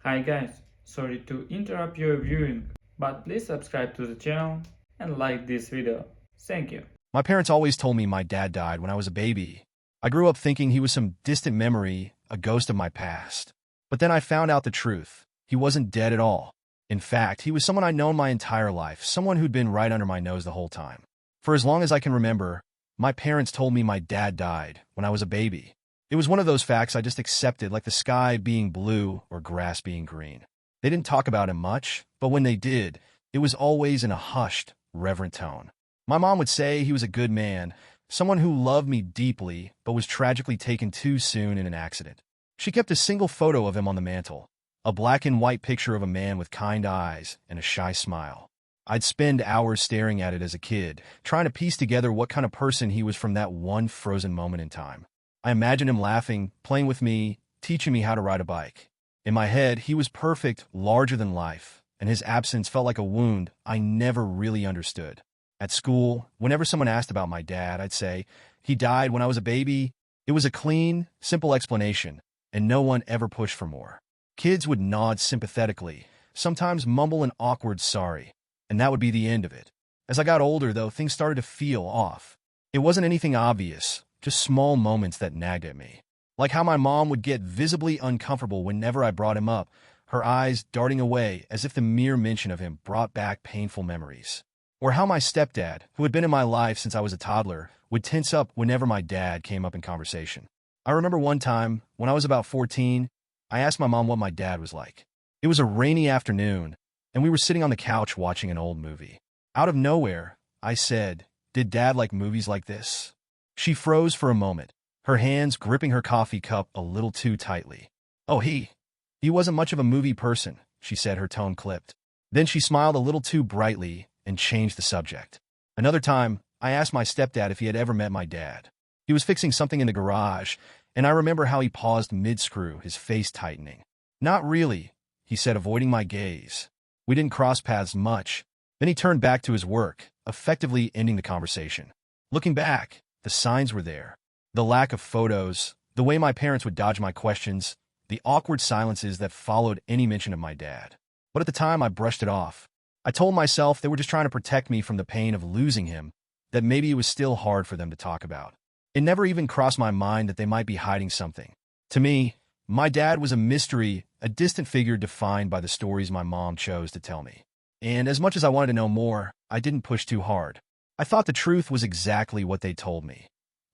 Hi guys, sorry to interrupt your viewing, but please subscribe to the channel and like this video. Thank you. My parents always told me my dad died when I was a baby. I grew up thinking he was some distant memory, a ghost of my past. But then I found out the truth. He wasn't dead at all. In fact, he was someone I'd known my entire life, someone who'd been right under my nose the whole time. For as long as I can remember, my parents told me my dad died when I was a baby. It was one of those facts I just accepted, like the sky being blue or grass being green. They didn't talk about him much, but when they did, it was always in a hushed, reverent tone. My mom would say he was a good man, someone who loved me deeply but was tragically taken too soon in an accident. She kept a single photo of him on the mantel, a black and white picture of a man with kind eyes and a shy smile. I'd spend hours staring at it as a kid, trying to piece together what kind of person he was from that one frozen moment in time. I imagined him laughing, playing with me, teaching me how to ride a bike. In my head, he was perfect, larger than life, and his absence felt like a wound I never really understood. At school, whenever someone asked about my dad, I'd say, he died when I was a baby. It was a clean, simple explanation, and no one ever pushed for more. Kids would nod sympathetically, sometimes mumble an awkward sorry, and that would be the end of it. As I got older, though, things started to feel off. It wasn't anything obvious, just small moments that nagged at me. Like how my mom would get visibly uncomfortable whenever I brought him up, her eyes darting away as if the mere mention of him brought back painful memories. Or how my stepdad, who had been in my life since I was a toddler, would tense up whenever my dad came up in conversation. I remember one time, when I was about 14, I asked my mom what my dad was like. It was a rainy afternoon, and we were sitting on the couch watching an old movie. Out of nowhere, I said, "Did Dad like movies like this?" She froze for a moment, her hands gripping her coffee cup a little too tightly. "Oh, he wasn't much of a movie person," she said, her tone clipped. Then she smiled a little too brightly and changed the subject. Another time, I asked my stepdad if he had ever met my dad. He was fixing something in the garage, and I remember how he paused mid-screw, his face tightening. "Not really," he said, avoiding my gaze. We didn't cross paths much. Then he turned back to his work, effectively ending the conversation. Looking back, the signs were there. The lack of photos, the way my parents would dodge my questions, the awkward silences that followed any mention of my dad. But at the time, I brushed it off. I told myself they were just trying to protect me from the pain of losing him, that maybe it was still hard for them to talk about. It never even crossed my mind that they might be hiding something. To me, my dad was a mystery, a distant figure defined by the stories my mom chose to tell me. And as much as I wanted to know more, I didn't push too hard. I thought the truth was exactly what they told me,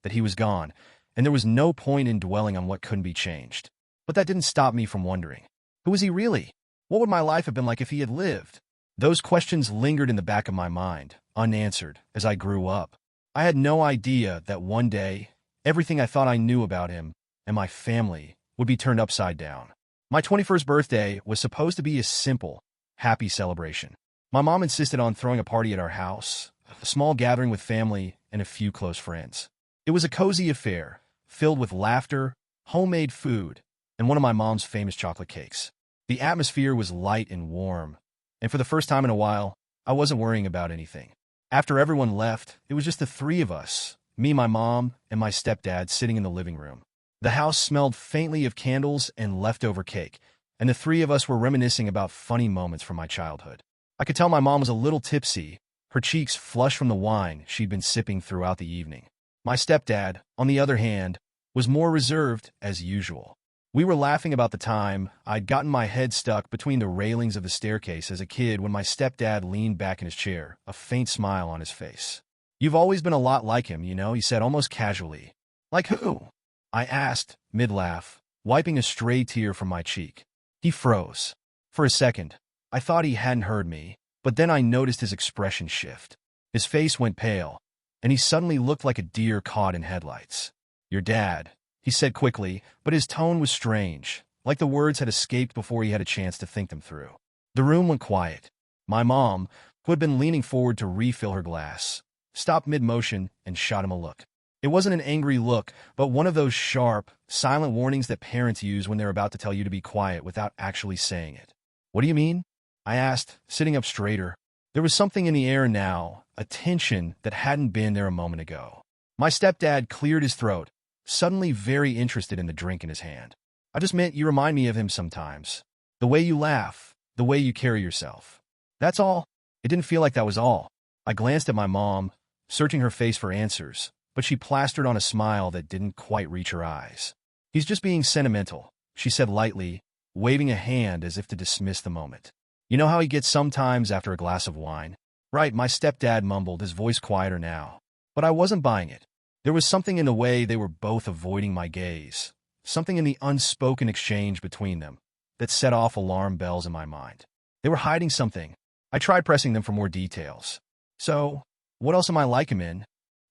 that he was gone, and there was no point in dwelling on what couldn't be changed. But that didn't stop me from wondering. Who was he really? What would my life have been like if he had lived? Those questions lingered in the back of my mind, unanswered, as I grew up. I had no idea that one day, everything I thought I knew about him and my family would be turned upside down. My 21st birthday was supposed to be a simple, happy celebration. My mom insisted on throwing a party at our house, a small gathering with family and a few close friends. It was a cozy affair, filled with laughter, homemade food, and one of my mom's famous chocolate cakes. The atmosphere was light and warm, and for the first time in a while, I wasn't worrying about anything. After everyone left, it was just the three of us, me, my mom, and my stepdad sitting in the living room. The house smelled faintly of candles and leftover cake, and the three of us were reminiscing about funny moments from my childhood. I could tell my mom was a little tipsy, her cheeks flushed from the wine she'd been sipping throughout the evening. My stepdad, on the other hand, was more reserved as usual. We were laughing about the time I'd gotten my head stuck between the railings of the staircase as a kid when my stepdad leaned back in his chair, a faint smile on his face. "You've always been a lot like him, you know," he said almost casually. "Like who?" I asked, mid-laugh, wiping a stray tear from my cheek. He froze. For a second, I thought he hadn't heard me, but then I noticed his expression shift. His face went pale, and he suddenly looked like a deer caught in headlights. "Your dad," he said quickly, but his tone was strange, like the words had escaped before he had a chance to think them through. The room went quiet. My mom, who had been leaning forward to refill her glass, stopped mid-motion and shot him a look. It wasn't an angry look, but one of those sharp, silent warnings that parents use when they're about to tell you to be quiet without actually saying it. "What do you mean?" I asked, sitting up straighter. There was something in the air now, a tension that hadn't been there a moment ago. My stepdad cleared his throat, suddenly very interested in the drink in his hand. "I just meant you remind me of him sometimes." The way you laugh, the way you carry yourself. That's all. It didn't feel like that was all. I glanced at my mom, searching her face for answers, but she plastered on a smile that didn't quite reach her eyes. He's just being sentimental, she said lightly, waving a hand as if to dismiss the moment. You know how he gets sometimes after a glass of wine? Right, my stepdad mumbled, his voice quieter now. But I wasn't buying it. There was something in the way they were both avoiding my gaze, something in the unspoken exchange between them that set off alarm bells in my mind. They were hiding something. I tried pressing them for more details. So, what else am I like him in?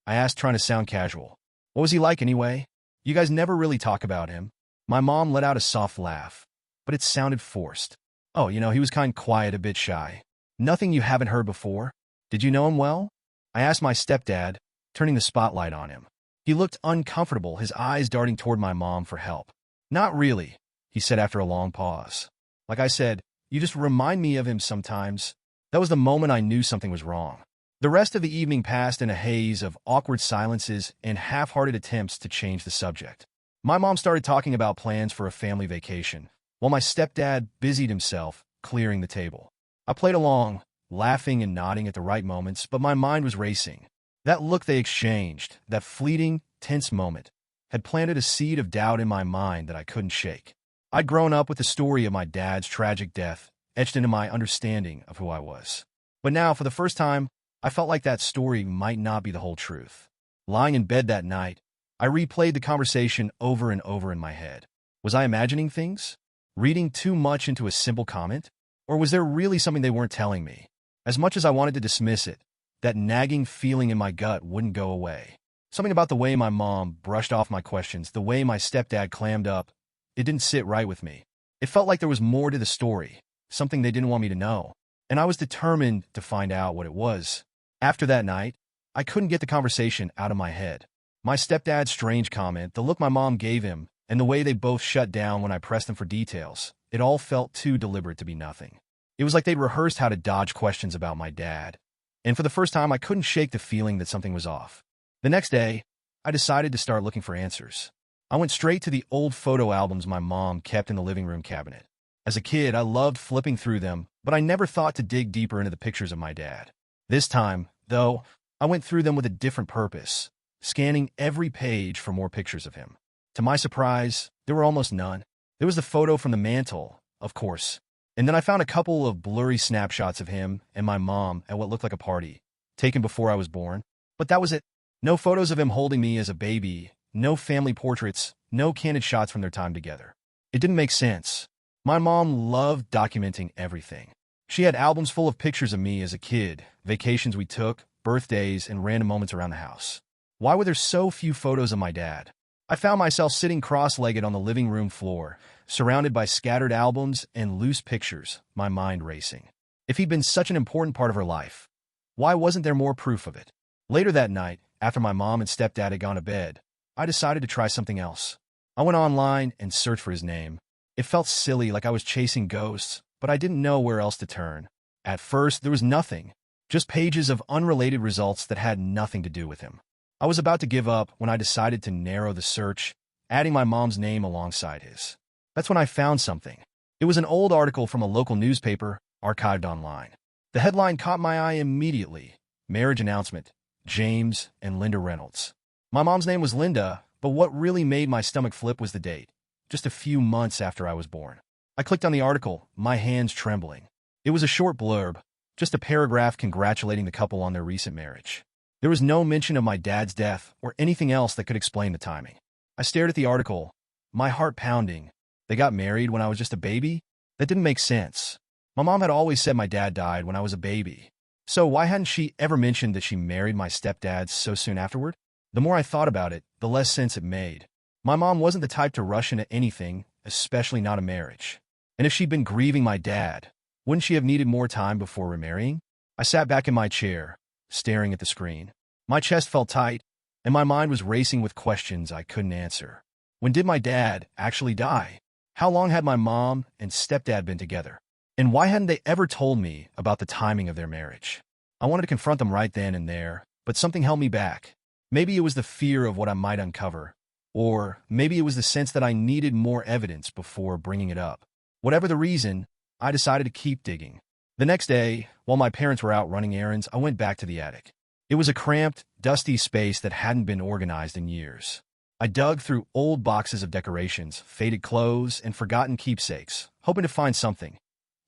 I asked, trying to sound casual. What was he like anyway? You guys never really talk about him. My mom let out a soft laugh, but it sounded forced. Oh, he was kind of quiet, a bit shy. Nothing you haven't heard before? Did you know him well? I asked my stepdad, turning the spotlight on him. He looked uncomfortable, his eyes darting toward my mom for help. Not really, he said after a long pause. Like I said, you just remind me of him sometimes. That was the moment I knew something was wrong. The rest of the evening passed in a haze of awkward silences and half-hearted attempts to change the subject. My mom started talking about plans for a family vacation, while my stepdad busied himself clearing the table. I played along, laughing and nodding at the right moments, but my mind was racing. That look they exchanged, that fleeting, tense moment, had planted a seed of doubt in my mind that I couldn't shake. I'd grown up with the story of my dad's tragic death etched into my understanding of who I was. But now, for the first time, I felt like that story might not be the whole truth. Lying in bed that night, I replayed the conversation over and over in my head. Was I imagining things? Reading too much into a simple comment? Or was there really something they weren't telling me? As much as I wanted to dismiss it, that nagging feeling in my gut wouldn't go away. Something about the way my mom brushed off my questions, the way my stepdad clammed up, it didn't sit right with me. It felt like there was more to the story, something they didn't want me to know, and I was determined to find out what it was. After that night, I couldn't get the conversation out of my head. My stepdad's strange comment, the look my mom gave him, and the way they both shut down when I pressed them for details, it all felt too deliberate to be nothing. It was like they'd rehearsed how to dodge questions about my dad, and for the first time I couldn't shake the feeling that something was off. The next day, I decided to start looking for answers. I went straight to the old photo albums my mom kept in the living room cabinet. As a kid, I loved flipping through them, but I never thought to dig deeper into the pictures of my dad. This time, though, I went through them with a different purpose, scanning every page for more pictures of him. To my surprise, there were almost none. There was the photo from the mantle, of course, and then I found a couple of blurry snapshots of him and my mom at what looked like a party, taken before I was born. But that was it. No photos of him holding me as a baby, no family portraits, no candid shots from their time together. It didn't make sense. My mom loved documenting everything. She had albums full of pictures of me as a kid, vacations we took, birthdays, and random moments around the house. Why were there so few photos of my dad? I found myself sitting cross-legged on the living room floor, surrounded by scattered albums and loose pictures, my mind racing. If he'd been such an important part of her life, why wasn't there more proof of it? Later that night, after my mom and stepdad had gone to bed, I decided to try something else. I went online and searched for his name. It felt silly, like I was chasing ghosts, but I didn't know where else to turn. At first, there was nothing, just pages of unrelated results that had nothing to do with him. I was about to give up when I decided to narrow the search, adding my mom's name alongside his. That's when I found something. It was an old article from a local newspaper, archived online. The headline caught my eye immediately. Marriage announcement, James and Linda Reynolds. My mom's name was Linda, but what really made my stomach flip was the date, just a few months after I was born. I clicked on the article, my hands trembling. It was a short blurb, just a paragraph congratulating the couple on their recent marriage. There was no mention of my dad's death or anything else that could explain the timing. I stared at the article, my heart pounding. They got married when I was just a baby? That didn't make sense. My mom had always said my dad died when I was a baby. So why hadn't she ever mentioned that she married my stepdad so soon afterward? The more I thought about it, the less sense it made. My mom wasn't the type to rush into anything, especially not a marriage. And if she'd been grieving my dad, wouldn't she have needed more time before remarrying? I sat back in my chair, staring at the screen. My chest felt tight, and my mind was racing with questions I couldn't answer. When did my dad actually die? How long had my mom and stepdad been together? And why hadn't they ever told me about the timing of their marriage? I wanted to confront them right then and there, but something held me back. Maybe it was the fear of what I might uncover, or maybe it was the sense that I needed more evidence before bringing it up. Whatever the reason, I decided to keep digging. The next day, while my parents were out running errands, I went back to the attic. It was a cramped, dusty space that hadn't been organized in years. I dug through old boxes of decorations, faded clothes, and forgotten keepsakes, hoping to find something,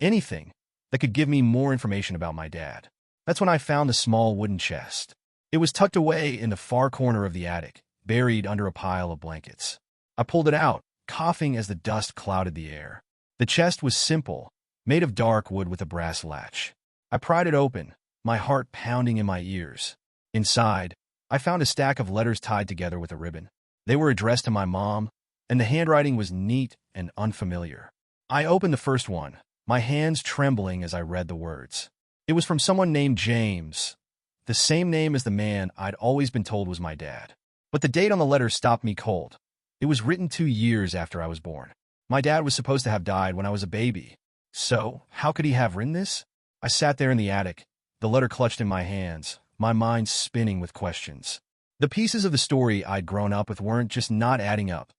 anything, that could give me more information about my dad. That's when I found a small wooden chest. It was tucked away in the far corner of the attic, buried under a pile of blankets. I pulled it out, coughing as the dust clouded the air. The chest was simple, made of dark wood with a brass latch. I pried it open, my heart pounding in my ears. Inside, I found a stack of letters tied together with a ribbon. They were addressed to my mom, and the handwriting was neat and unfamiliar. I opened the first one, my hands trembling as I read the words. It was from someone named James, the same name as the man I'd always been told was my dad. But the date on the letter stopped me cold. It was written 2 years after I was born. My dad was supposed to have died when I was a baby. So, how could he have written this? I sat there in the attic, the letter clutched in my hands, my mind spinning with questions. The pieces of the story I'd grown up with weren't just not adding up.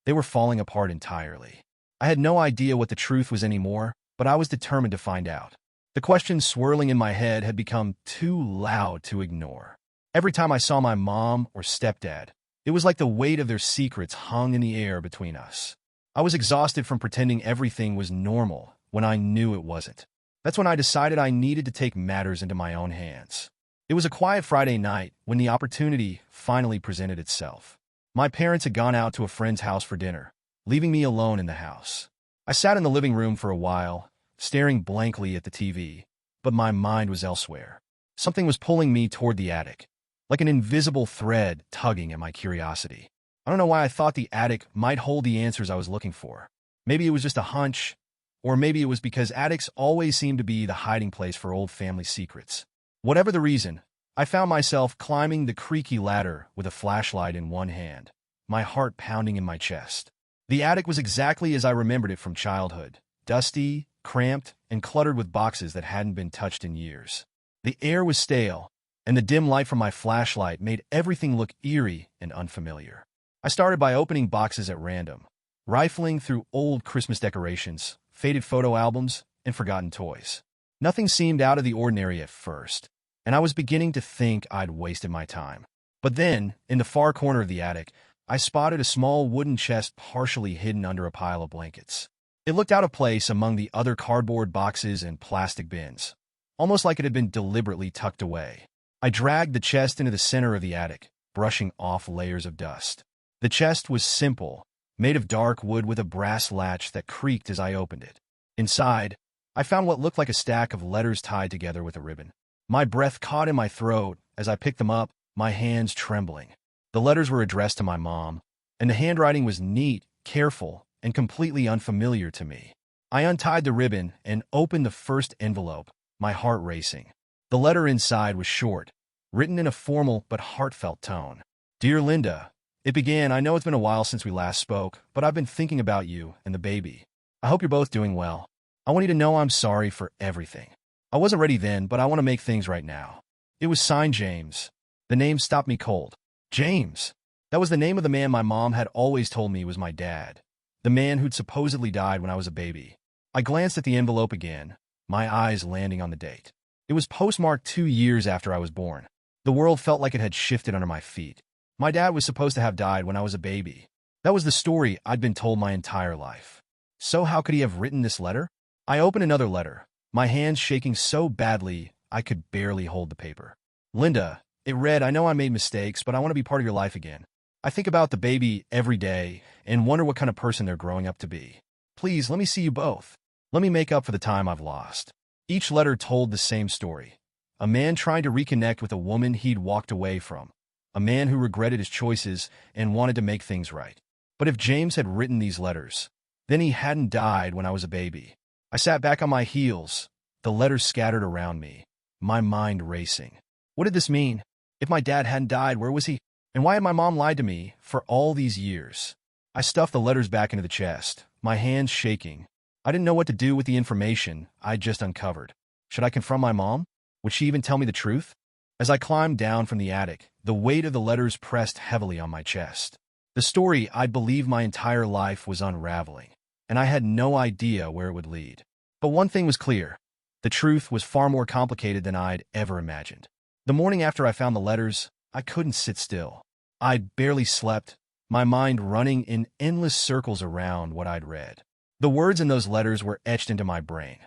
They were falling apart entirely. I had no idea what the truth was anymore, but I was determined to find out. The questions swirling in my head had become too loud to ignore. Every time I saw my mom or stepdad, it was like the weight of their secrets hung in the air between us. I was exhausted from pretending everything was normal when I knew it wasn't. That's when I decided I needed to take matters into my own hands. It was a quiet Friday night when the opportunity finally presented itself. My parents had gone out to a friend's house for dinner, leaving me alone in the house. I sat in the living room for a while, staring blankly at the TV, but my mind was elsewhere. Something was pulling me toward the attic, like an invisible thread tugging at my curiosity. I don't know why I thought the attic might hold the answers I was looking for. Maybe it was just a hunch, or maybe it was because attics always seemed to be the hiding place for old family secrets. Whatever the reason, I found myself climbing the creaky ladder with a flashlight in one hand, my heart pounding in my chest. The attic was exactly as I remembered it from childhood, dusty, cramped, and cluttered with boxes that hadn't been touched in years. The air was stale, and the dim light from my flashlight made everything look eerie and unfamiliar. I started by opening boxes at random, rifling through old Christmas decorations, faded photo albums, and forgotten toys. Nothing seemed out of the ordinary at first, and I was beginning to think I'd wasted my time. But then, in the far corner of the attic, I spotted a small wooden chest partially hidden under a pile of blankets. It looked out of place among the other cardboard boxes and plastic bins, almost like it had been deliberately tucked away. I dragged the chest into the center of the attic, brushing off layers of dust. The chest was simple, made of dark wood with a brass latch that creaked as I opened it. Inside, I found what looked like a stack of letters tied together with a ribbon. My breath caught in my throat as I picked them up, my hands trembling. The letters were addressed to my mom, and the handwriting was neat, careful, and completely unfamiliar to me. I untied the ribbon and opened the first envelope, my heart racing. The letter inside was short, written in a formal but heartfelt tone. Dear Linda, it began, I know it's been a while since we last spoke, but I've been thinking about you and the baby. I hope you're both doing well. I want you to know I'm sorry for everything. I wasn't ready then, but I want to make things right now. It was signed James. The name stopped me cold. James. That was the name of the man my mom had always told me was my dad. The man who'd supposedly died when I was a baby. I glanced at the envelope again, my eyes landing on the date. It was postmarked 2 years after I was born. The world felt like it had shifted under my feet. My dad was supposed to have died when I was a baby. That was the story I'd been told my entire life. So how could he have written this letter? I opened another letter, my hands shaking so badly I could barely hold the paper. Linda, it read, I know I made mistakes, but I want to be part of your life again. I think about the baby every day and wonder what kind of person they're growing up to be. Please, let me see you both. Let me make up for the time I've lost. Each letter told the same story. A man trying to reconnect with a woman he'd walked away from. A man who regretted his choices and wanted to make things right. But if James had written these letters, then he hadn't died when I was a baby. I sat back on my heels, the letters scattered around me, my mind racing. What did this mean? If my dad hadn't died, where was he? And why had my mom lied to me for all these years? I stuffed the letters back into the chest, my hands shaking. I didn't know what to do with the information I'd just uncovered. Should I confront my mom? Would she even tell me the truth? As I climbed down from the attic, the weight of the letters pressed heavily on my chest. The story I'd believed my entire life was unraveling. and I had no idea where it would lead. But one thing was clear. The truth was far more complicated than I'd ever imagined. The morning after I found the letters, I couldn't sit still. I'd barely slept, my mind running in endless circles around what I'd read. The words in those letters were etched into my brain.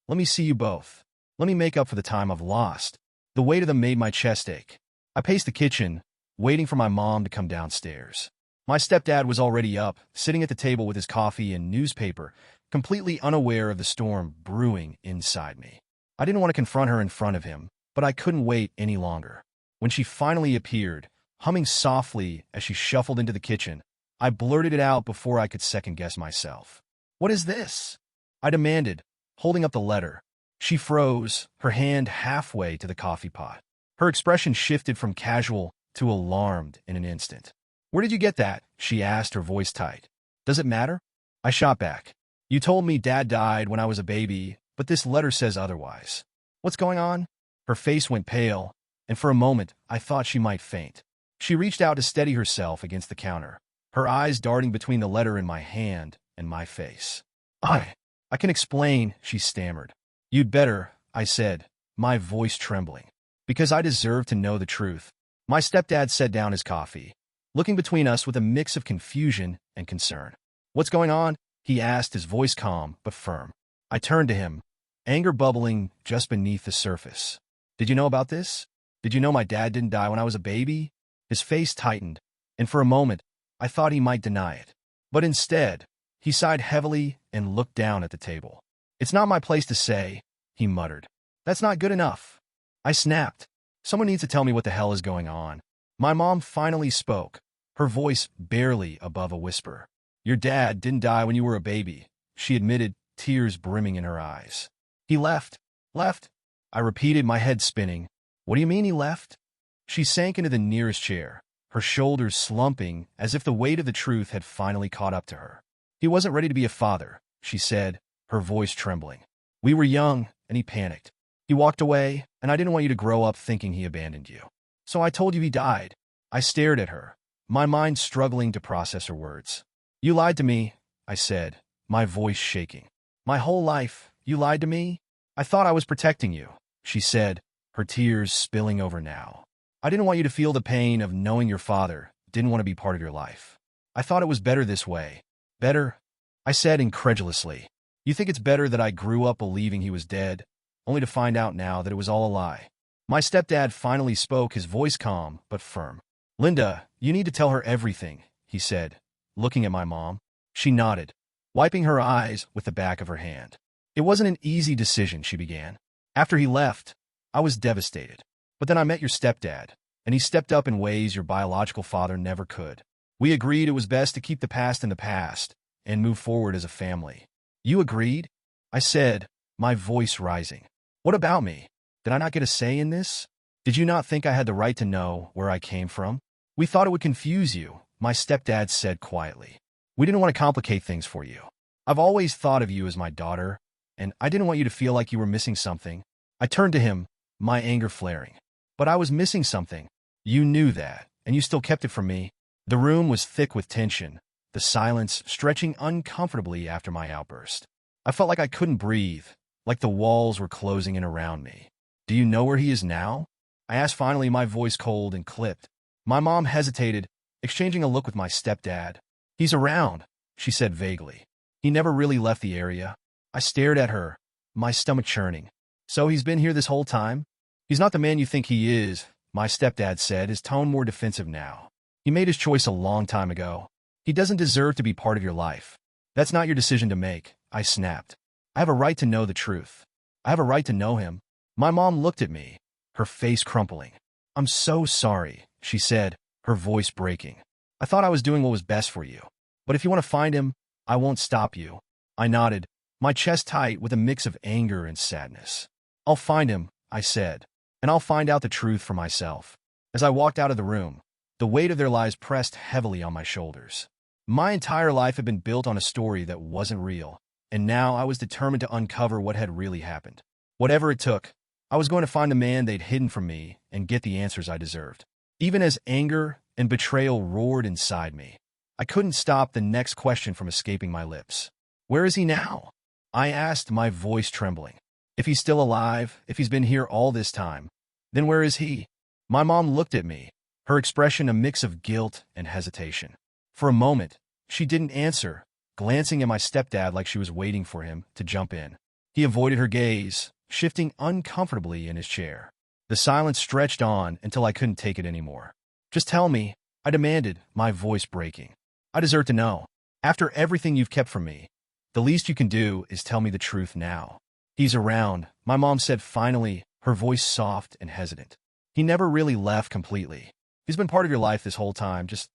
Let me see you both. Let me make up for the time I've lost. The weight of them made my chest ache. I paced the kitchen, waiting for my mom to come downstairs. My stepdad was already up, sitting at the table with his coffee and newspaper, completely unaware of the storm brewing inside me. I didn't want to confront her in front of him, but I couldn't wait any longer. When she finally appeared, humming softly as she shuffled into the kitchen, I blurted it out before I could second-guess myself. "What is this?" I demanded, holding up the letter. She froze, her hand halfway to the coffee pot. Her expression shifted from casual to alarmed in an instant. "Where did you get that?" she asked, her voice tight. "Does it matter?" I shot back. "You told me Dad died when I was a baby, but this letter says otherwise. What's going on?" Her face went pale, and for a moment I thought she might faint. She reached out to steady herself against the counter, her eyes darting between the letter in my hand and my face. I can explain," she stammered. "You'd better," I said, my voice trembling. "Because I deserve to know the truth." My stepdad set down his coffee, looking between us with a mix of confusion and concern. "What's going on?" he asked, his voice calm but firm. I turned to him, anger bubbling just beneath the surface. "Did you know about this? Did you know my dad didn't die when I was a baby?" His face tightened, and for a moment, I thought he might deny it. But instead, he sighed heavily and looked down at the table. "It's not my place to say," he muttered. "That's not good enough." I snapped. "Someone needs to tell me what the hell is going on." My mom finally spoke, her voice barely above a whisper. "Your dad didn't die when you were a baby," she admitted, tears brimming in her eyes. "He left." "Left?" I repeated, my head spinning. "What do you mean he left?" She sank into the nearest chair, her shoulders slumping as if the weight of the truth had finally caught up to her. "He wasn't ready to be a father," she said, her voice trembling. "We were young, and he panicked. He walked away, and I didn't want you to grow up thinking he abandoned you. So I told you he died." I stared at her, my mind struggling to process her words. "You lied to me," I said, my voice shaking. "My whole life, you lied to me?" "I thought I was protecting you," she said, her tears spilling over now. "I didn't want you to feel the pain of knowing your father didn't want to be part of your life. I thought it was better this way." "Better?" I said incredulously. "You think it's better that I grew up believing he was dead, only to find out now that it was all a lie?" My stepdad finally spoke, his voice calm but firm. "Linda, you need to tell her everything," he said, looking at my mom. She nodded, wiping her eyes with the back of her hand. "It wasn't an easy decision," she began. "After he left, I was devastated. But then I met your stepdad, and he stepped up in ways your biological father never could. We agreed it was best to keep the past in the past and move forward as a family." "You agreed?" I said, my voice rising. "What about me? Did I not get a say in this? Did you not think I had the right to know where I came from?" "We thought it would confuse you," my stepdad said quietly. "We didn't want to complicate things for you. I've always thought of you as my daughter, and I didn't want you to feel like you were missing something." I turned to him, my anger flaring. "But I was missing something. You knew that, and you still kept it from me." The room was thick with tension, the silence stretching uncomfortably after my outburst. I felt like I couldn't breathe, like the walls were closing in around me. "Do you know where he is now?" I asked finally, my voice cold and clipped. My mom hesitated, exchanging a look with my stepdad. "He's around," she said vaguely. "He never really left the area." I stared at her, my stomach churning. "So he's been here this whole time?" "He's not the man you think he is," my stepdad said, his tone more defensive now. "He made his choice a long time ago. He doesn't deserve to be part of your life." "That's not your decision to make," I snapped. "I have a right to know the truth. I have a right to know him." My mom looked at me, her face crumpling. "I'm so sorry," she said, her voice breaking. "I thought I was doing what was best for you. But if you want to find him, I won't stop you." I nodded, my chest tight with a mix of anger and sadness. "I'll find him," I said, "and I'll find out the truth for myself." As I walked out of the room, the weight of their lies pressed heavily on my shoulders. My entire life had been built on a story that wasn't real, and now I was determined to uncover what had really happened. Whatever it took, I was going to find the man they'd hidden from me and get the answers I deserved. Even as anger and betrayal roared inside me, I couldn't stop the next question from escaping my lips. Where is he now? I asked, my voice trembling. If he's still alive, if he's been here all this time, then where is he? My mom looked at me, her expression a mix of guilt and hesitation. For a moment, she didn't answer, glancing at my stepdad like she was waiting for him to jump in. He avoided her gaze, shifting uncomfortably in his chair. The silence stretched on until I couldn't take it anymore. Just tell me, I demanded, my voice breaking. I deserve to know. After everything you've kept from me, the least you can do is tell me the truth now. He's around, my mom said finally, her voice soft and hesitant. He never really left completely. He's been part of your life this whole time, just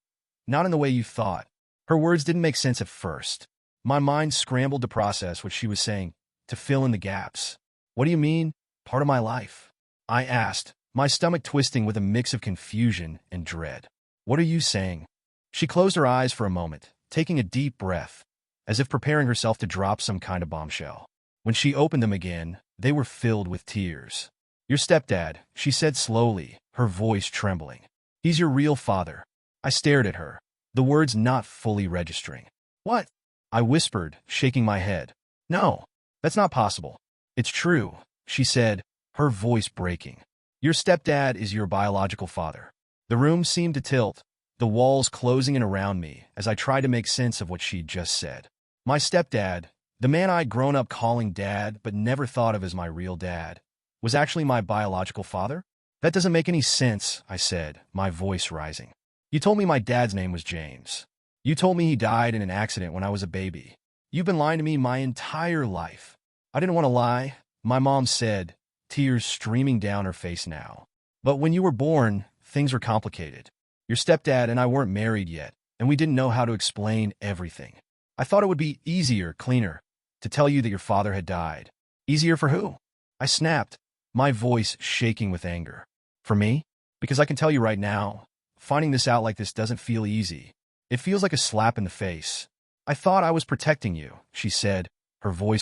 not in the way you thought. Her words didn't make sense at first. My mind scrambled to process what she was saying, to fill in the gaps. What do you mean, part of my life? I asked, my stomach twisting with a mix of confusion and dread. What are you saying? She closed her eyes for a moment, taking a deep breath, as if preparing herself to drop some kind of bombshell. When she opened them again, they were filled with tears. Your stepdad, she said slowly, her voice trembling. He's your real father. I stared at her, the words not fully registering. What? I whispered, shaking my head. No, that's not possible. It's true, she said, her voice breaking. Your stepdad is your biological father. The room seemed to tilt, the walls closing in around me as I tried to make sense of what she'd just said. My stepdad, the man I'd grown up calling dad but never thought of as my real dad, was actually my biological father? That doesn't make any sense, I said, my voice rising. You told me my dad's name was James. You told me he died in an accident when I was a baby. You've been lying to me my entire life. I didn't want to lie, my mom said, tears streaming down her face now. But when you were born, things were complicated. Your stepdad and I weren't married yet, and we didn't know how to explain everything. I thought it would be easier, cleaner, to tell you that your father had died. Easier for who? I snapped, my voice shaking with anger. For me? Because I can tell you right now, finding this out like this doesn't feel easy. It feels like a slap in the face. I thought I was protecting you, she said, her voice.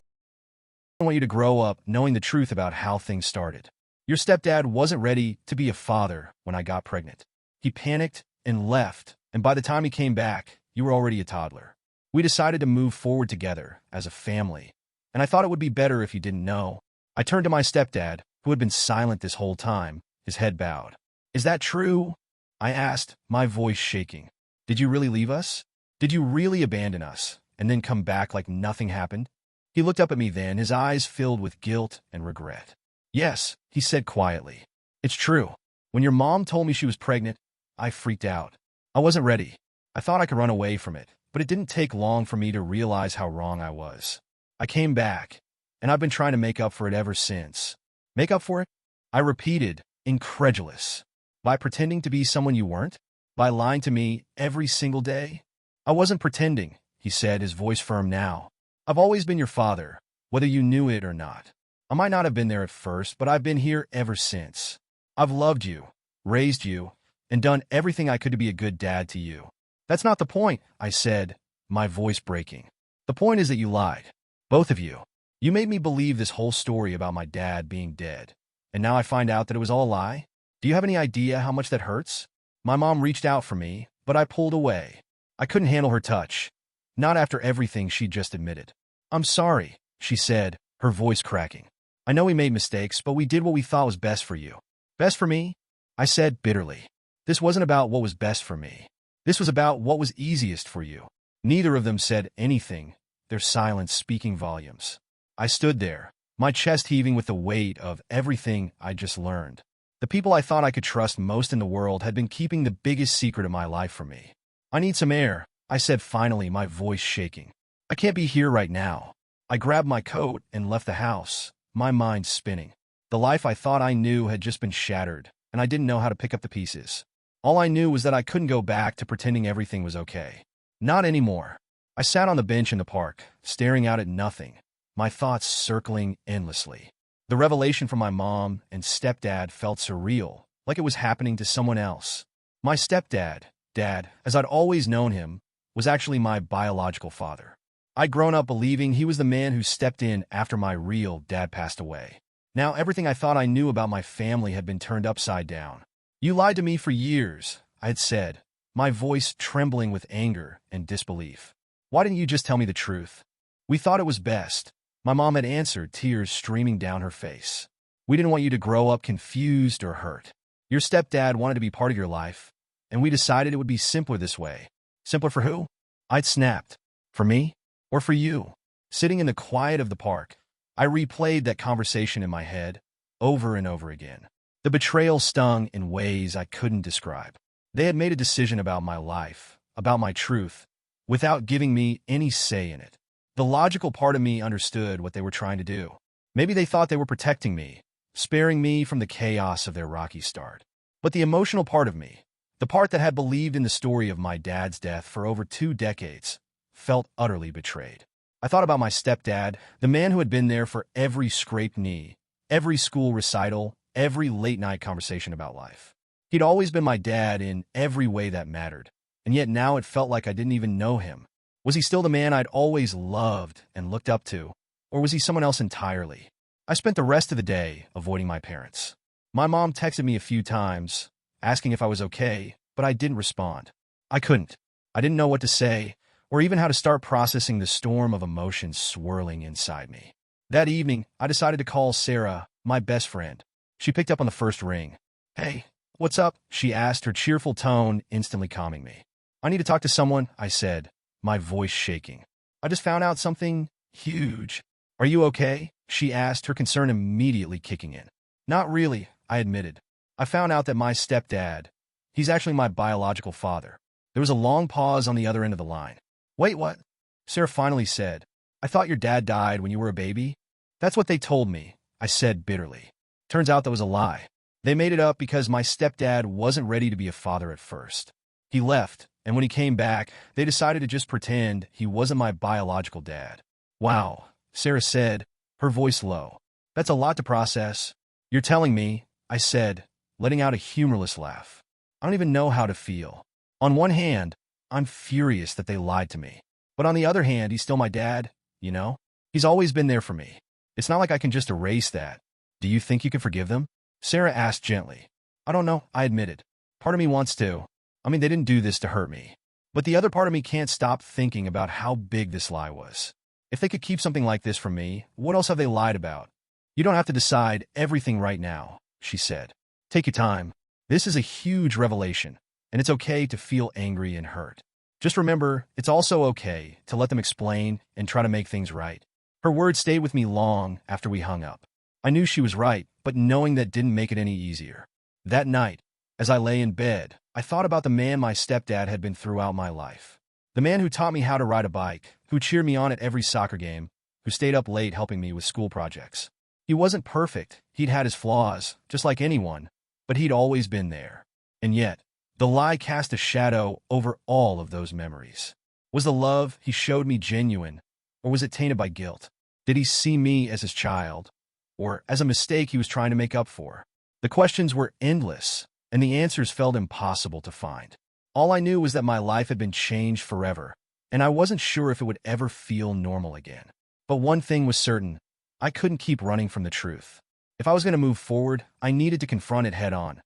I want you to grow up knowing the truth about how things started. Your stepdad wasn't ready to be a father when I got pregnant. He panicked and left, and by the time he came back, you were already a toddler. We decided to move forward together as a family, and I thought it would be better if you didn't know. I turned to my stepdad, who had been silent this whole time, his head bowed. Is that true? I asked, my voice shaking. Did you really leave us? Did you really abandon us, and then come back like nothing happened? He looked up at me then, his eyes filled with guilt and regret. Yes, he said quietly. It's true. When your mom told me she was pregnant, I freaked out. I wasn't ready. I thought I could run away from it, but it didn't take long for me to realize how wrong I was. I came back, and I've been trying to make up for it ever since. Make up for it? I repeated, incredulous. By pretending to be someone you weren't? By lying to me every single day? I wasn't pretending, he said, his voice firm now. I've always been your father, whether you knew it or not. I might not have been there at first, but I've been here ever since. I've loved you, raised you, and done everything I could to be a good dad to you. That's not the point, I said, my voice breaking. The point is that you lied. Both of you. You made me believe this whole story about my dad being dead. And now I find out that it was all a lie? Do you have any idea how much that hurts? My mom reached out for me, but I pulled away. I couldn't handle her touch. Not after everything she'd just admitted. I'm sorry, she said, her voice cracking. I know we made mistakes, but we did what we thought was best for you. Best for me? I said bitterly. This wasn't about what was best for me. This was about what was easiest for you. Neither of them said anything, their silence speaking volumes. I stood there, my chest heaving with the weight of everything I'd just learned. The people I thought I could trust most in the world had been keeping the biggest secret of my life from me. I need some air, I said finally, my voice shaking. I can't be here right now. I grabbed my coat and left the house, my mind spinning. The life I thought I knew had just been shattered, and I didn't know how to pick up the pieces. All I knew was that I couldn't go back to pretending everything was okay. Not anymore. I sat on the bench in the park, staring out at nothing, my thoughts circling endlessly. The revelation from my mom and stepdad felt surreal, like it was happening to someone else. My stepdad, Dad, as I'd always known him, was actually my biological father. I'd grown up believing he was the man who stepped in after my real dad passed away. Now everything I thought I knew about my family had been turned upside down. You lied to me for years, I had said, my voice trembling with anger and disbelief. Why didn't you just tell me the truth? We thought it was best. My mom had answered, tears streaming down her face. We didn't want you to grow up confused or hurt. Your stepdad wanted to be part of your life, and we decided it would be simpler this way. Simpler for who? I'd snapped. For me? Or for you? Sitting in the quiet of the park, I replayed that conversation in my head, over and over again. The betrayal stung in ways I couldn't describe. They had made a decision about my life, about my truth, without giving me any say in it. The logical part of me understood what they were trying to do. Maybe they thought they were protecting me, sparing me from the chaos of their rocky start. But the emotional part of me, the part that had believed in the story of my dad's death for over 2 decades, felt utterly betrayed. I thought about my stepdad, the man who had been there for every scraped knee, every school recital, every late-night conversation about life. He'd always been my dad in every way that mattered, and yet now it felt like I didn't even know him. Was he still the man I'd always loved and looked up to, or was he someone else entirely? I spent the rest of the day avoiding my parents. My mom texted me a few times, asking if I was okay, but I didn't respond. I couldn't. I didn't know what to say, or even how to start processing the storm of emotions swirling inside me. That evening, I decided to call Sarah, my best friend. She picked up on the first ring. "Hey, what's up?" she asked, her cheerful tone instantly calming me. "I need to talk to someone," I said, my voice shaking. "I just found out something huge." "Are you okay?" she asked, her concern immediately kicking in. "Not really," I admitted. "I found out that my stepdad, he's actually my biological father." There was a long pause on the other end of the line. "Wait, what?" Sarah finally said. "I thought your dad died when you were a baby." "That's what they told me," I said bitterly. Turns out that was a lie. They made it up because my stepdad wasn't ready to be a father at first. He left, and when he came back, they decided to just pretend he wasn't my biological dad. "Wow," Sarah said, her voice low. "That's a lot to process." "You're telling me," I said, letting out a humorless laugh. "I don't even know how to feel. On one hand, I'm furious that they lied to me. But on the other hand, he's still my dad, you know? He's always been there for me. It's not like I can just erase that." "Do you think you can forgive them?" Sarah asked gently. "I don't know," I admitted. "Part of me wants to. I mean, they didn't do this to hurt me. But the other part of me can't stop thinking about how big this lie was. If they could keep something like this from me, what else have they lied about?" "You don't have to decide everything right now," she said. "Take your time. This is a huge revelation, and it's okay to feel angry and hurt. Just remember, it's also okay to let them explain and try to make things right." Her words stayed with me long after we hung up. I knew she was right, but knowing that didn't make it any easier. That night, as I lay in bed, I thought about the man my stepdad had been throughout my life. The man who taught me how to ride a bike, who cheered me on at every soccer game, who stayed up late helping me with school projects. He wasn't perfect, he'd had his flaws, just like anyone, but he'd always been there. And yet, the lie cast a shadow over all of those memories. Was the love he showed me genuine, or was it tainted by guilt? Did he see me as his child, or as a mistake he was trying to make up for? The questions were endless, and the answers felt impossible to find. All I knew was that my life had been changed forever, and I wasn't sure if it would ever feel normal again. But one thing was certain, I couldn't keep running from the truth. If I was going to move forward, I needed to confront it head on,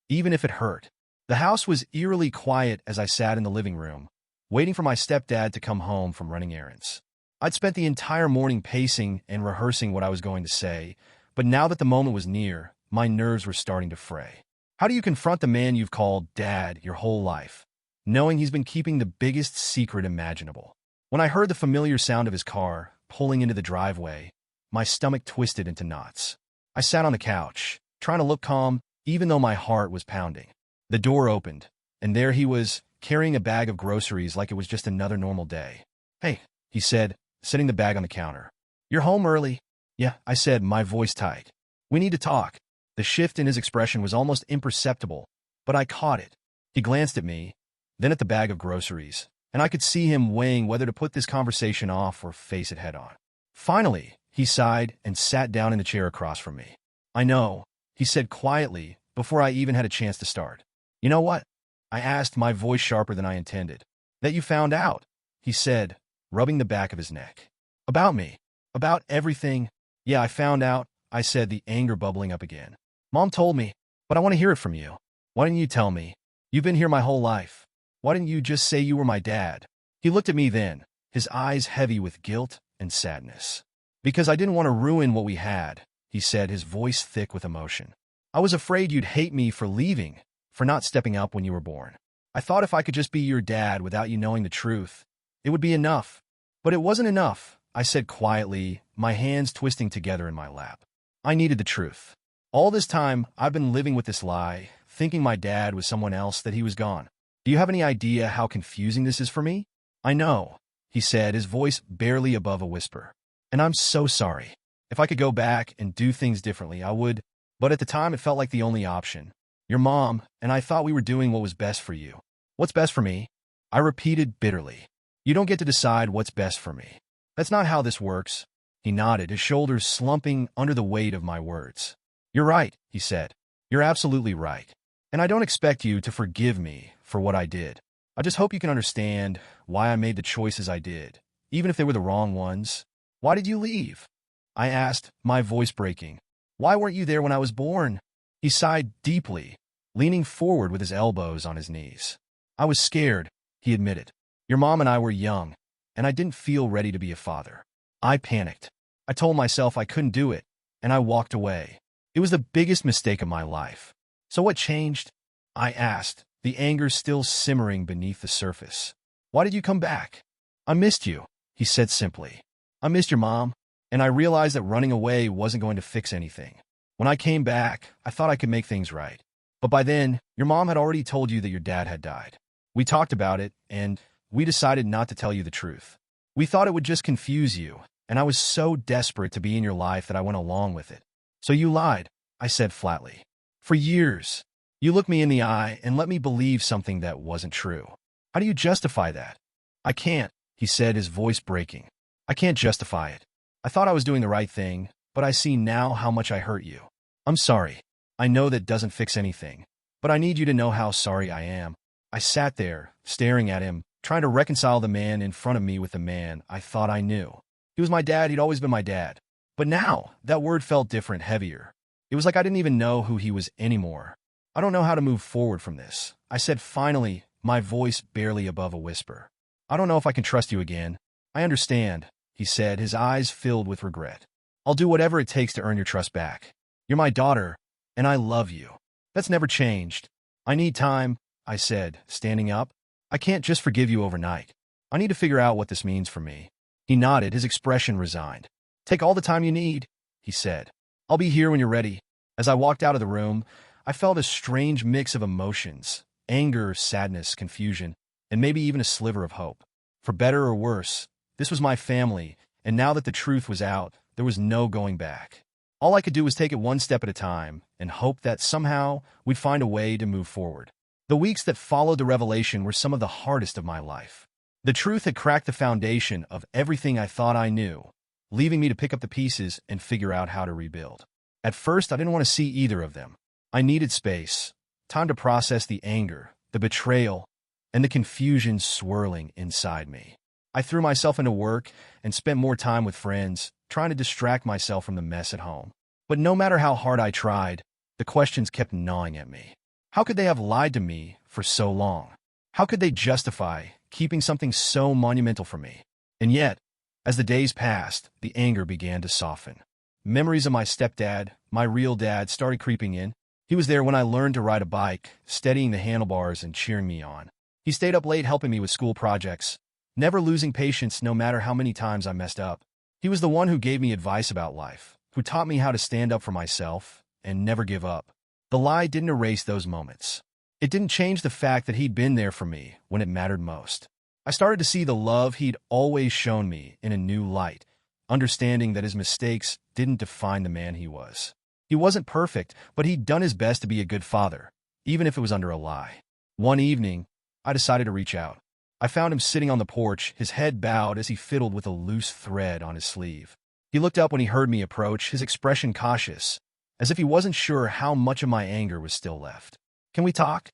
even if it hurt. The house was eerily quiet as I sat in the living room, waiting for my stepdad to come home from running errands. I'd spent the entire morning pacing and rehearsing what I was going to say, but now that the moment was near, my nerves were starting to fray. How do you confront the man you've called Dad your whole life, knowing he's been keeping the biggest secret imaginable? When I heard the familiar sound of his car pulling into the driveway, my stomach twisted into knots. I sat on the couch, trying to look calm, even though my heart was pounding. The door opened, and there he was, carrying a bag of groceries like it was just another normal day. "Hey," he said, setting the bag on the counter. "You're home early." "Yeah," I said, my voice tight. "We need to talk." The shift in his expression was almost imperceptible, but I caught it. He glanced at me, then at the bag of groceries, and I could see him weighing whether to put this conversation off or face it head on. Finally, he sighed and sat down in the chair across from me. "I know," he said quietly before I even had a chance to start. "You know what?" I asked, my voice sharper than I intended. "That you found out," he said, rubbing the back of his neck. "About me. About everything." "Yeah, I found out," I said, the anger bubbling up again. "Mom told me, but I want to hear it from you. Why didn't you tell me? You've been here my whole life. Why didn't you just say you were my dad?" He looked at me then, his eyes heavy with guilt and sadness. Because I didn't want to ruin what we had, he said, his voice thick with emotion. I was afraid you'd hate me for leaving, for not stepping up when you were born. I thought if I could just be your dad without you knowing the truth, it would be enough. But it wasn't enough, I said quietly, my hands twisting together in my lap. I needed the truth. All this time, I've been living with this lie, thinking my dad was someone else, that he was gone. Do you have any idea how confusing this is for me? I know, he said, his voice barely above a whisper. And I'm so sorry. If I could go back and do things differently, I would. But at the time, it felt like the only option. Your mom and I thought we were doing what was best for you. What's best for me? I repeated bitterly. You don't get to decide what's best for me. That's not how this works. He nodded, his shoulders slumping under the weight of my words. You're right, he said. You're absolutely right. And I don't expect you to forgive me for what I did. I just hope you can understand why I made the choices I did, even if they were the wrong ones. Why did you leave? I asked, my voice breaking. Why weren't you there when I was born? He sighed deeply, leaning forward with his elbows on his knees. I was scared, he admitted. Your mom and I were young, and I didn't feel ready to be a father. I panicked. I told myself I couldn't do it, and I walked away. It was the biggest mistake of my life. So what changed? I asked, the anger still simmering beneath the surface. Why did you come back? I missed you, he said simply. I missed your mom, and I realized that running away wasn't going to fix anything. When I came back, I thought I could make things right. But by then, your mom had already told you that your dad had died. We talked about it, and we decided not to tell you the truth. We thought it would just confuse you, and I was so desperate to be in your life that I went along with it. So you lied, I said flatly. For years. You looked me in the eye and let me believe something that wasn't true. How do you justify that? I can't, he said, his voice breaking. I can't justify it. I thought I was doing the right thing, but I see now how much I hurt you. I'm sorry. I know that doesn't fix anything, but I need you to know how sorry I am. I sat there, staring at him, trying to reconcile the man in front of me with the man I thought I knew. He was my dad, he'd always been my dad. But now, that word felt different, heavier. It was like I didn't even know who he was anymore. I don't know how to move forward from this, I said finally, my voice barely above a whisper. I don't know if I can trust you again. I understand, he said, his eyes filled with regret. I'll do whatever it takes to earn your trust back. You're my daughter, and I love you. That's never changed. I need time, I said, standing up. I can't just forgive you overnight. I need to figure out what this means for me. He nodded, his expression resigned. Take all the time you need, he said. I'll be here when you're ready. As I walked out of the room, I felt a strange mix of emotions, anger, sadness, confusion, and maybe even a sliver of hope. For better or worse, this was my family, and now that the truth was out, there was no going back. All I could do was take it one step at a time and hope that somehow we'd find a way to move forward. The weeks that followed the revelation were some of the hardest of my life. The truth had cracked the foundation of everything I thought I knew, leaving me to pick up the pieces and figure out how to rebuild. At first, I didn't want to see either of them. I needed space, time to process the anger, the betrayal, and the confusion swirling inside me. I threw myself into work and spent more time with friends, trying to distract myself from the mess at home. But no matter how hard I tried, the questions kept gnawing at me. How could they have lied to me for so long? How could they justify keeping something so monumental from me? And yet, as the days passed, the anger began to soften. Memories of my stepdad, my real dad, started creeping in. He was there when I learned to ride a bike, steadying the handlebars and cheering me on. He stayed up late helping me with school projects, never losing patience no matter how many times I messed up. He was the one who gave me advice about life, who taught me how to stand up for myself and never give up. The lie didn't erase those moments. It didn't change the fact that he'd been there for me when it mattered most. I started to see the love he'd always shown me in a new light, understanding that his mistakes didn't define the man he was. He wasn't perfect, but he'd done his best to be a good father, even if it was under a lie. One evening, I decided to reach out. I found him sitting on the porch, his head bowed as he fiddled with a loose thread on his sleeve. He looked up when he heard me approach, his expression cautious, as if he wasn't sure how much of my anger was still left. Can we talk?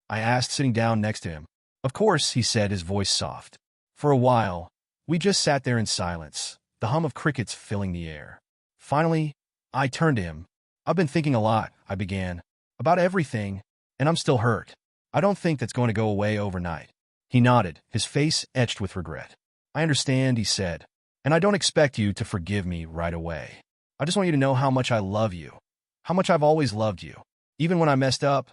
I asked, sitting down next to him. Of course, he said, his voice soft. For a while, we just sat there in silence, the hum of crickets filling the air. Finally, I turned to him. I've been thinking a lot, I began, about everything, and I'm still hurt. I don't think that's going to go away overnight. He nodded, his face etched with regret. I understand, he said. And I don't expect you to forgive me right away. I just want you to know how much I love you, how much I've always loved you, even when I messed up,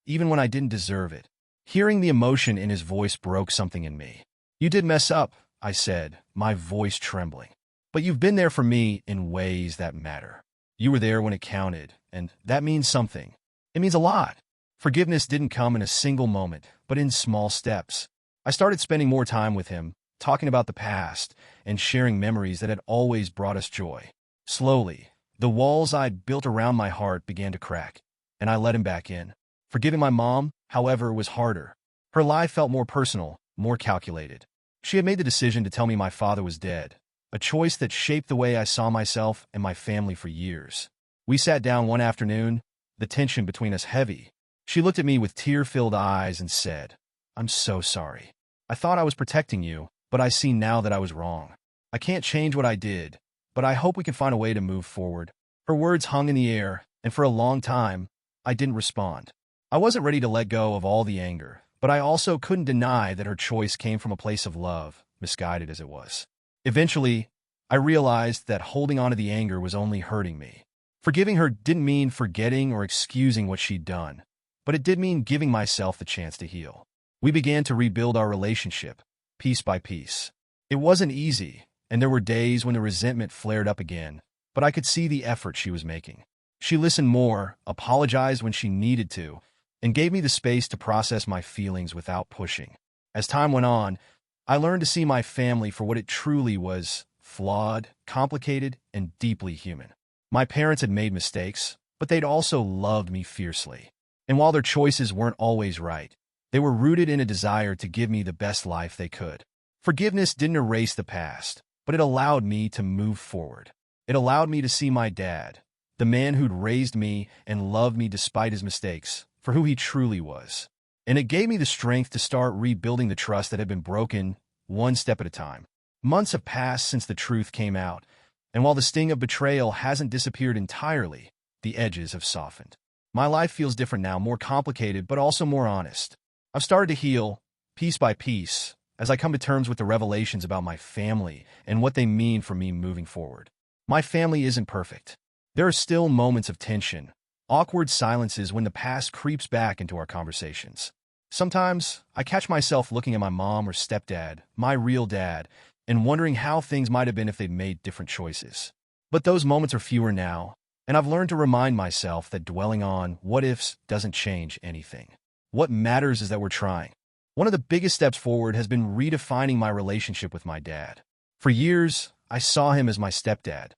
even when I didn't deserve it. Hearing the emotion in his voice broke something in me. You did mess up, I said, my voice trembling. But you've been there for me in ways that matter. You were there when it counted, and that means something. It means a lot. Forgiveness didn't come in a single moment, but in small steps. I started spending more time with him, talking about the past, and sharing memories that had always brought us joy. Slowly, the walls I'd built around my heart began to crack, and I let him back in. Forgiving my mom, however, was harder. Her lie felt more personal, more calculated. She had made the decision to tell me my father was dead, a choice that shaped the way I saw myself and my family for years. We sat down one afternoon, the tension between us heavy. She looked at me with tear-filled eyes and said, "I'm so sorry. I thought I was protecting you, but I see now that I was wrong. I can't change what I did, but I hope we can find a way to move forward." Her words hung in the air, and for a long time, I didn't respond. I wasn't ready to let go of all the anger, but I also couldn't deny that her choice came from a place of love, misguided as it was. Eventually, I realized that holding on to the anger was only hurting me. Forgiving her didn't mean forgetting or excusing what she'd done, but it did mean giving myself the chance to heal. We began to rebuild our relationship, piece by piece. It wasn't easy, and there were days when the resentment flared up again, but I could see the effort she was making. She listened more, apologized when she needed to, and gave me the space to process my feelings without pushing. As time went on, I learned to see my family for what it truly was: flawed, complicated, and deeply human. My parents had made mistakes, but they'd also loved me fiercely. And while their choices weren't always right, they were rooted in a desire to give me the best life they could. Forgiveness didn't erase the past, but it allowed me to move forward. It allowed me to see my dad, the man who'd raised me and loved me despite his mistakes, for who he truly was. And it gave me the strength to start rebuilding the trust that had been broken, one step at a time. Months have passed since the truth came out, and while the sting of betrayal hasn't disappeared entirely, the edges have softened. My life feels different now, more complicated, but also more honest. I've started to heal, piece by piece, as I come to terms with the revelations about my family and what they mean for me moving forward. My family isn't perfect. There are still moments of tension, awkward silences when the past creeps back into our conversations. Sometimes, I catch myself looking at my mom or stepdad, my real dad, and wondering how things might have been if they'd made different choices. But those moments are fewer now, and I've learned to remind myself that dwelling on what-ifs doesn't change anything. What matters is that we're trying. One of the biggest steps forward has been redefining my relationship with my dad. For years, I saw him as my stepdad,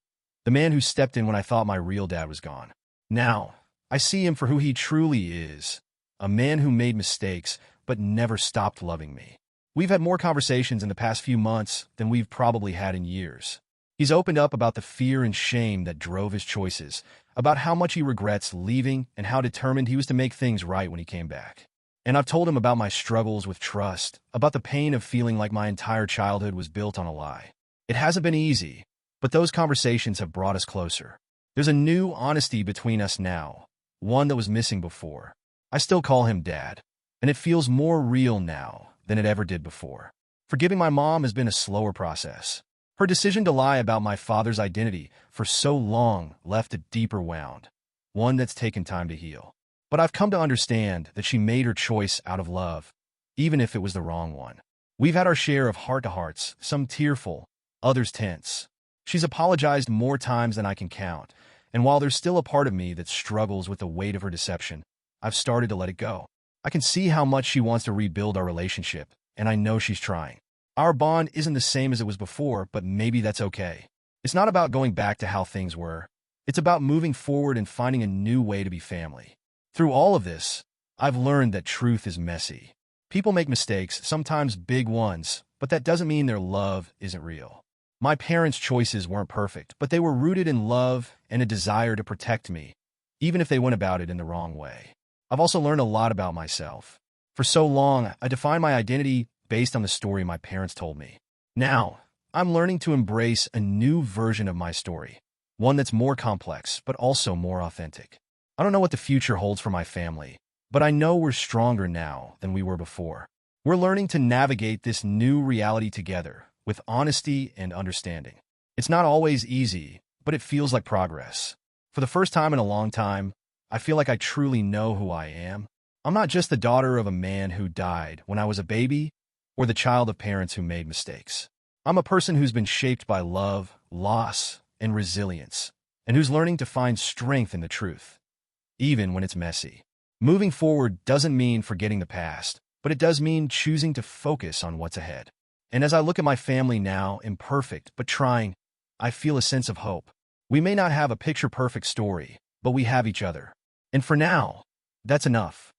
the man who stepped in when I thought my real dad was gone. Now, I see him for who he truly is, a man who made mistakes but never stopped loving me. We've had more conversations in the past few months than we've probably had in years. He's opened up about the fear and shame that drove his choices, about how much he regrets leaving and how determined he was to make things right when he came back. And I've told him about my struggles with trust, about the pain of feeling like my entire childhood was built on a lie. It hasn't been easy, but those conversations have brought us closer. There's a new honesty between us now, one that was missing before. I still call him Dad, and it feels more real now than it ever did before. Forgiving my mom has been a slower process. Her decision to lie about my father's identity for so long left a deeper wound, one that's taken time to heal. But I've come to understand that she made her choice out of love, even if it was the wrong one. We've had our share of heart-to-hearts, some tearful, others tense. She's apologized more times than I can count, and while there's still a part of me that struggles with the weight of her deception, I've started to let it go. I can see how much she wants to rebuild our relationship, and I know she's trying. Our bond isn't the same as it was before, but maybe that's okay. It's not about going back to how things were. It's about moving forward and finding a new way to be family. Through all of this, I've learned that truth is messy. People make mistakes, sometimes big ones, but that doesn't mean their love isn't real. My parents' choices weren't perfect, but they were rooted in love and a desire to protect me, even if they went about it in the wrong way. I've also learned a lot about myself. For so long, I defined my identity based on the story my parents told me. Now, I'm learning to embrace a new version of my story, one that's more complex, but also more authentic. I don't know what the future holds for my family, but I know we're stronger now than we were before. We're learning to navigate this new reality together, with honesty and understanding. It's not always easy, but it feels like progress. For the first time in a long time, I feel like I truly know who I am. I'm not just the daughter of a man who died when I was a baby or the child of parents who made mistakes. I'm a person who's been shaped by love, loss, and resilience, and who's learning to find strength in the truth, even when it's messy. Moving forward doesn't mean forgetting the past, but it does mean choosing to focus on what's ahead. And as I look at my family now, imperfect but trying, I feel a sense of hope. We may not have a picture-perfect story, but we have each other. And for now, that's enough.